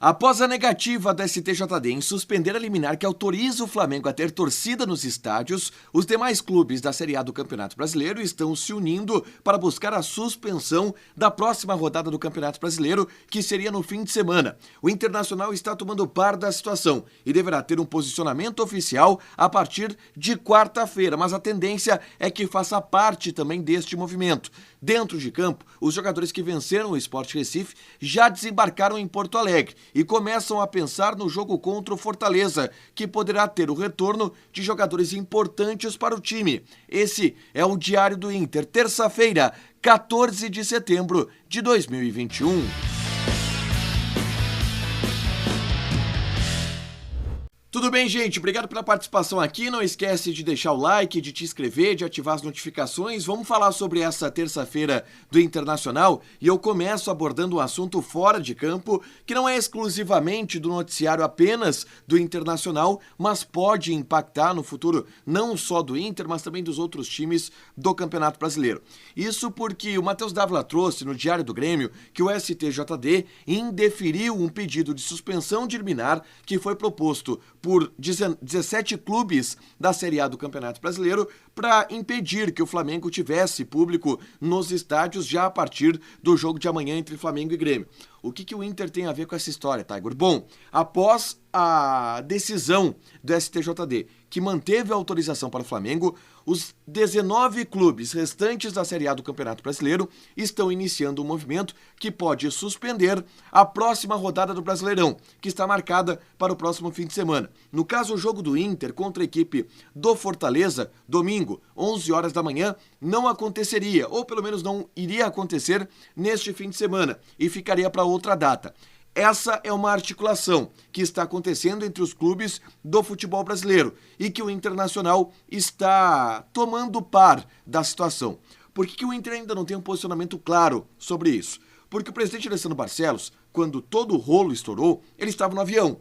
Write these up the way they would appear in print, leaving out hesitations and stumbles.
Após a negativa da STJD em suspender a liminar que autoriza o Flamengo a ter torcida nos estádios, os demais clubes da Série A do Campeonato Brasileiro estão se unindo para buscar a suspensão da próxima rodada do Campeonato Brasileiro, que seria no fim de semana. O Internacional está tomando par da situação e deverá ter um posicionamento oficial a partir de quarta-feira, mas a tendência é que faça parte também deste movimento. Dentro de campo, os jogadores que venceram o Sport Recife já desembarcaram em Porto Alegre e começam a pensar no jogo contra o Fortaleza, que poderá ter o retorno de jogadores importantes para o time. Esse é o Diário do Inter, terça-feira, 14 de setembro de 2021. Tudo bem, gente? Obrigado pela participação aqui. Não esquece de deixar o like, de te inscrever, de ativar as notificações. Vamos falar sobre essa terça-feira do Internacional e eu começo abordando um assunto fora de campo que não é exclusivamente do noticiário apenas do Internacional, mas pode impactar no futuro não só do Inter, mas também dos outros times do Campeonato Brasileiro. Isso porque o Matheus Dávila trouxe no Diário do Grêmio que o STJD indeferiu um pedido de suspensão de liminar que foi proposto por 17 clubes da Série A do Campeonato Brasileiro para impedir que o Flamengo tivesse público nos estádios já a partir do jogo de amanhã entre Flamengo e Grêmio. O que o Inter tem a ver com essa história, Tiger? Bom, após a decisão do STJD, que manteve a autorização para o Flamengo, os 19 clubes restantes da Série A do Campeonato Brasileiro estão iniciando um movimento que pode suspender a próxima rodada do Brasileirão, que está marcada para o próximo fim de semana. No caso, o jogo do Inter contra a equipe do Fortaleza, domingo, 11 horas da manhã, não aconteceria, ou pelo menos não iria acontecer neste fim de semana, e ficaria para outra data. Essa é uma articulação que está acontecendo entre os clubes do futebol brasileiro e que o Internacional está tomando par da situação. Por que o Inter ainda não tem um posicionamento claro sobre isso? Porque o presidente Alessandro Barcelos, quando todo o rolo estourou, ele estava no avião.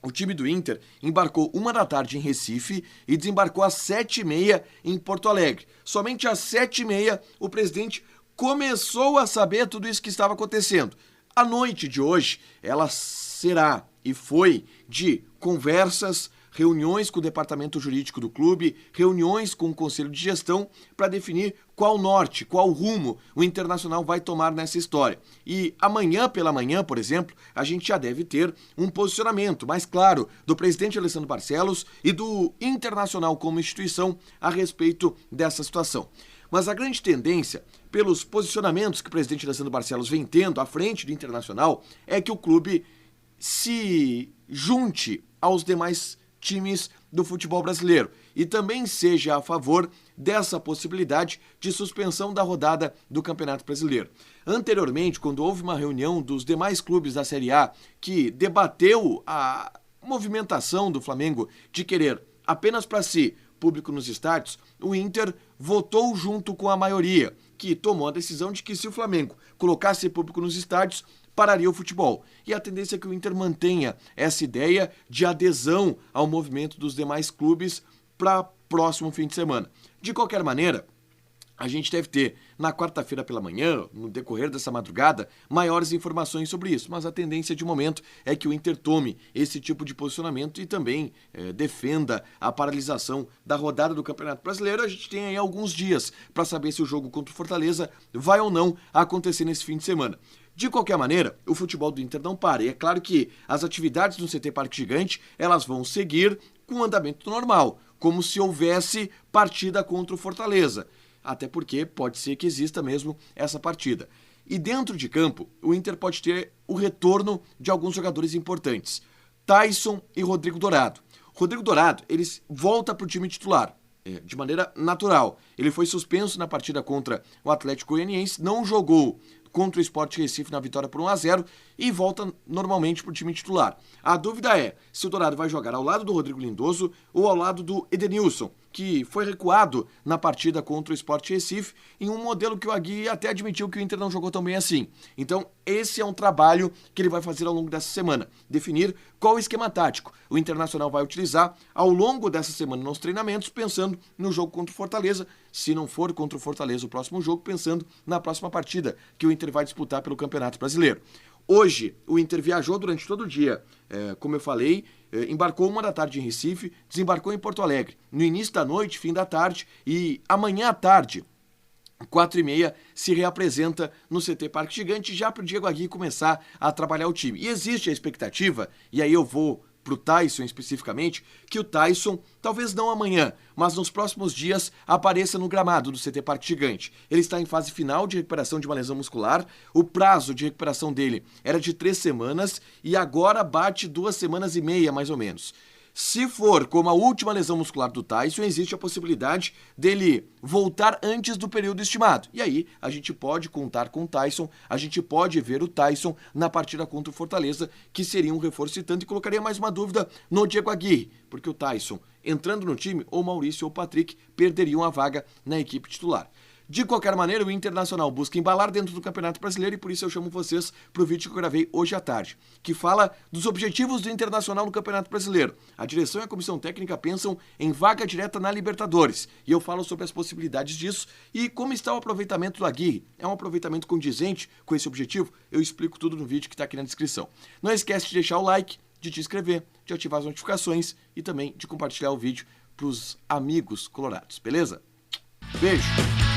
O time do Inter embarcou 1h em Recife e desembarcou às 7h30 em Porto Alegre. Somente às 7h30 o presidente começou a saber tudo isso que estava acontecendo. A noite de hoje, ela será e foi de conversas, reuniões com o departamento jurídico do clube, reuniões com o conselho de gestão para definir qual norte, qual rumo o Internacional vai tomar nessa história. E amanhã pela manhã, por exemplo, a gente já deve ter um posicionamento mais claro do presidente Alessandro Barcelos e do Internacional como instituição a respeito dessa situação. Mas a grande tendência, pelos posicionamentos que o presidente Alessandro Barcelos vem tendo à frente do Internacional, é que o clube se junte aos demais times do futebol brasileiro e também seja a favor dessa possibilidade de suspensão da rodada do Campeonato Brasileiro. Anteriormente, quando houve uma reunião dos demais clubes da Série A que debateu a movimentação do Flamengo de querer apenas para si público nos estádios, o Inter votou junto com a maioria, que tomou a decisão de que se o Flamengo colocasse público nos estádios, pararia o futebol. E a tendência é que o Inter mantenha essa ideia de adesão ao movimento dos demais clubes para próximo fim de semana. De qualquer maneira, a gente deve ter, na quarta-feira pela manhã, no decorrer dessa madrugada, maiores informações sobre isso. Mas a tendência de momento é que o Inter tome esse tipo de posicionamento e também defenda a paralisação da rodada do Campeonato Brasileiro. A gente tem aí alguns dias para saber se o jogo contra o Fortaleza vai ou não acontecer nesse fim de semana. De qualquer maneira, o futebol do Inter não para. E é claro que as atividades no CT Parque Gigante, elas vão seguir com o andamento normal, como se houvesse partida contra o Fortaleza. Até porque pode ser que exista mesmo essa partida. E dentro de campo, o Inter pode ter o retorno de alguns jogadores importantes. Taison e Rodrigo Dourado. Rodrigo Dourado, ele volta para o time titular, de maneira natural. Ele foi suspenso na partida contra o Atlético Goianiense, não jogou contra o Sport Recife na vitória por 1-0 e volta normalmente para o time titular. A dúvida é se o Dourado vai jogar ao lado do Rodrigo Lindoso ou ao lado do Edenilson, que foi recuado na partida contra o Sport Recife, em um modelo que o Agui até admitiu que o Inter não jogou tão bem assim. Então, esse é um trabalho que ele vai fazer ao longo dessa semana, definir qual o esquema tático o Internacional vai utilizar ao longo dessa semana nos treinamentos, pensando no jogo contra o Fortaleza, se não for contra o Fortaleza o próximo jogo, pensando na próxima partida que o Inter vai disputar pelo Campeonato Brasileiro. Hoje, o Inter viajou durante todo o dia, como eu falei, embarcou 1 da tarde em Recife, desembarcou em Porto Alegre. No início da noite, fim da tarde e amanhã à tarde, 4h30, se reapresenta no CT Parque Gigante já para o Diego Aguirre começar a trabalhar o time. E existe a expectativa, e aí eu vou pro Taison especificamente, que o Taison, talvez não amanhã, mas nos próximos dias, apareça no gramado do CT Parque Gigante. Ele está em fase final de recuperação de uma lesão muscular, o prazo de recuperação dele era de 3 semanas e agora bate 2 semanas e meia, mais ou menos. Se for como a última lesão muscular do Taison, existe a possibilidade dele voltar antes do período estimado. E aí, a gente pode contar com o Taison, a gente pode ver o Taison na partida contra o Fortaleza, que seria um reforço e tanto, e colocaria mais uma dúvida no Diego Aguirre, porque o Taison, entrando no time, ou Maurício ou Patrick perderiam a vaga na equipe titular. De qualquer maneira, o Internacional busca embalar dentro do Campeonato Brasileiro e por isso eu chamo vocês para o vídeo que eu gravei hoje à tarde, que fala dos objetivos do Internacional no Campeonato Brasileiro. A direção e a comissão técnica pensam em vaga direta na Libertadores e eu falo sobre as possibilidades disso e como está o aproveitamento do Aguirre. É um aproveitamento condizente com esse objetivo? Eu explico tudo no vídeo que está aqui na descrição. Não esquece de deixar o like, de te inscrever, de ativar as notificações e também de compartilhar o vídeo para os amigos colorados, beleza? Beijo!